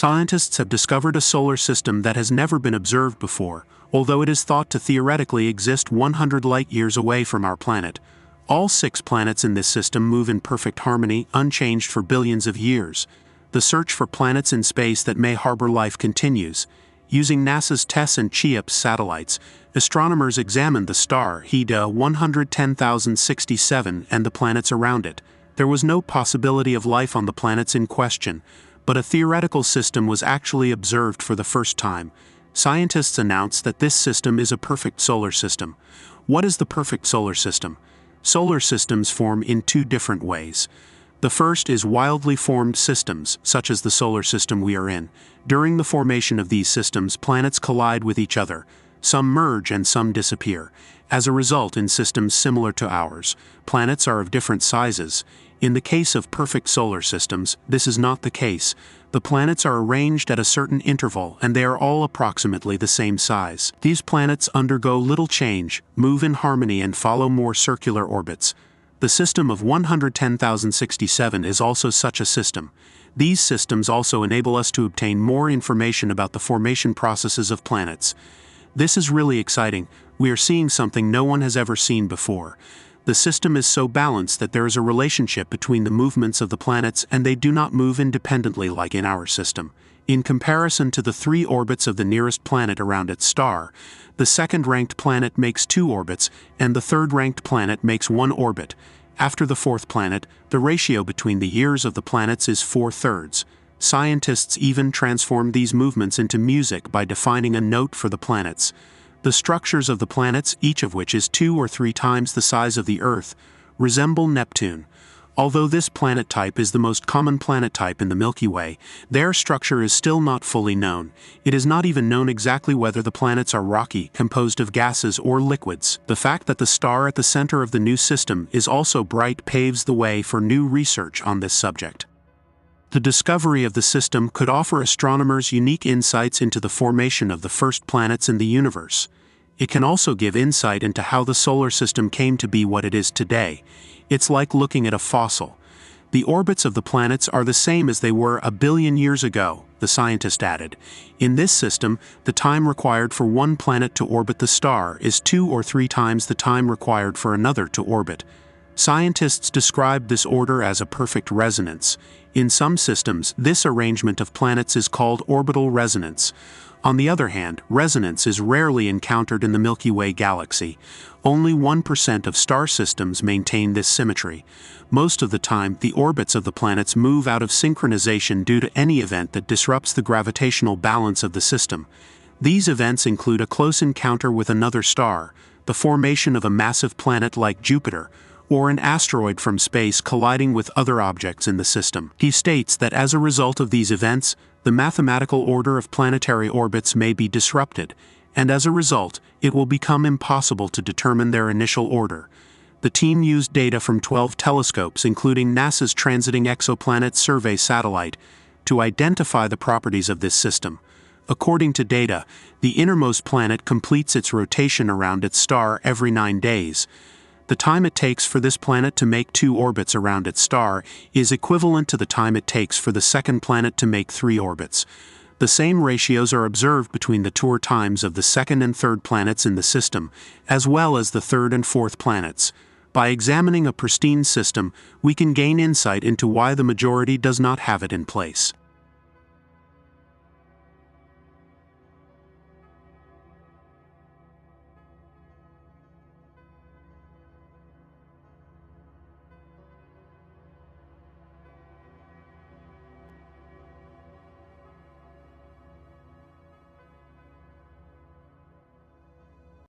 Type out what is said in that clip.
Scientists have discovered a solar system that has never been observed before, although it is thought to theoretically exist 100 light-years away from our planet. All 6 planets in this system move in perfect harmony, unchanged for billions of years. The search for planets in space that may harbor life continues. Using NASA's TESS and Cheops satellites, astronomers examined the star HIDA 110067 and the planets around it. There was no possibility of life on the planets in question, but a theoretical system was actually observed for the first time. Scientists announced that this system is a perfect solar system. What is the perfect solar system? Solar systems form in 2 different ways. The first is wildly formed systems, such as the solar system we are in. During the formation of these systems, planets collide with each other. Some merge and some disappear. As a result, in systems similar to ours, planets are of different sizes. In the case of perfect solar systems, this is not the case. The planets are arranged at a certain interval and they are all approximately the same size. These planets undergo little change, move in harmony and follow more circular orbits. The system of 110067 is also such a system. These systems also enable us to obtain more information about the formation processes of planets. This is really exciting. We are seeing something no one has ever seen before. The system is so balanced that there is a relationship between the movements of the planets and they do not move independently like in our system. In comparison to the 3 orbits of the nearest planet around its star, the second-ranked planet makes 2 orbits, and the third-ranked planet makes 1 orbit. After the 4th planet, the ratio between the years of the planets is 4/3. Scientists even transform these movements into music by defining a note for the planets. The structures of the planets, each of which is 2 or 3 times the size of the Earth, resemble Neptune. Although this planet type is the most common planet type in the Milky Way, their structure is still not fully known. It is not even known exactly whether the planets are rocky, composed of gases or liquids. The fact that the star at the center of the new system is also bright paves the way for new research on this subject. The discovery of the system could offer astronomers unique insights into the formation of the first planets in the universe. It can also give insight into how the solar system came to be what it is today. It's like looking at a fossil. The orbits of the planets are the same as they were 1 billion years ago, the scientist added. In this system, the time required for one planet to orbit the star is 2 or 3 times the time required for another to orbit. Scientists describe this order as a perfect resonance. In some systems, this arrangement of planets is called orbital resonance. On the other hand, resonance is rarely encountered in the Milky Way galaxy. Only 1% of star systems maintain this symmetry. Most of the time, the orbits of the planets move out of synchronization due to any event that disrupts the gravitational balance of the system. These events include a close encounter with another star, the formation of a massive planet like Jupiter, or an asteroid from space colliding with other objects in the system. He states that as a result of these events, the mathematical order of planetary orbits may be disrupted, and as a result, it will become impossible to determine their initial order. The team used data from 12 telescopes, including NASA's Transiting Exoplanet Survey satellite, to identify the properties of this system. According to data, the innermost planet completes its rotation around its star every 9 days. The time it takes for this planet to make 2 orbits around its star is equivalent to the time it takes for the second planet to make 3 orbits. The same ratios are observed between the tour times of the second and third planets in the system, as well as the third and fourth planets. By examining a pristine system, we can gain insight into why the majority does not have it in place.